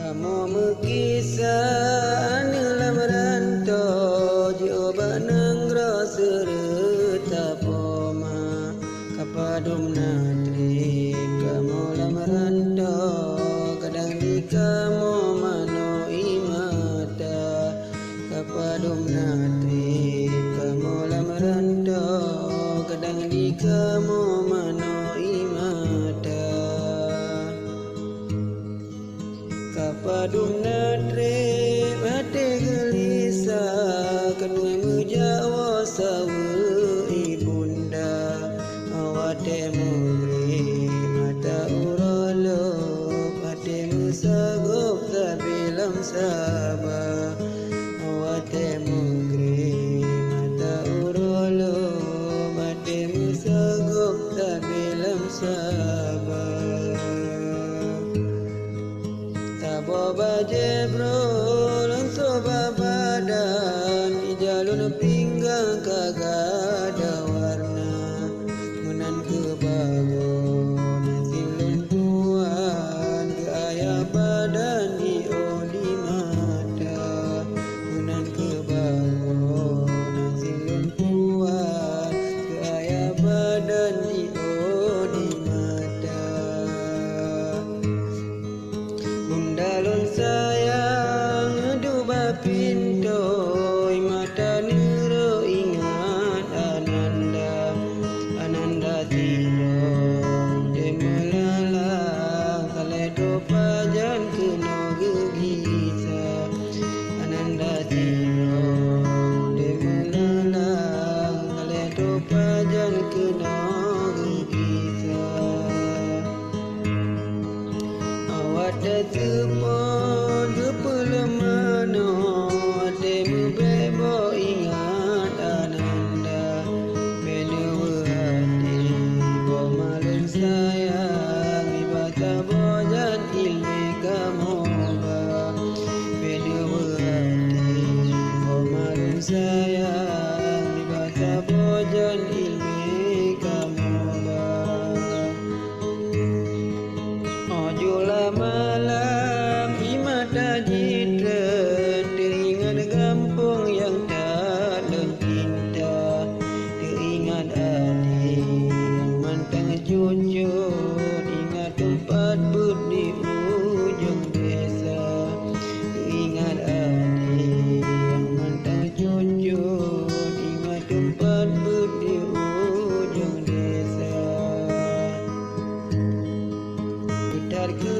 Kamu mekisah dalam rantau Jawa nangro serta poma Kapadum natri kamu lam rantau Kadang di kamu mano imata Kapadum natri kamu lam rantau Kadang di kamu mano imata Kapadum natre mate gelisah Kedua mujawa sawa ibunda Awate mugri mata urolo Mate musagop sabilam sabah Awate mugri mata urolo Mate musagop sabilam sabah Boba jebro langsung badan di jalur pinggang kagada warna menan ke bago nasim lentuan ke ayah badan di odi mata menan ke bago nasim lentuan ke ayah badan di odi mata Dalun sayang duba pintoi mata nero ingat ananda ananda tidong de melala kale do pajan kena gegisa ananda tidong de melala kale do pajan kena gegisa Awada tepon kepelemano Ademu bebo ingat ananda Benu hati Bomalun sayang Ibata bojan ilmi kamoba Benu hati Bomalun sayang Ibata bojan ilmi kamoba Ojola malam imata jitren Teringat kampung yang tak cinta Teringat adik yang mantang cucu Ingat tempat budi ujung desa Teringat adik yang mantang cucu Ingat tempat budi ujung desa Putar ke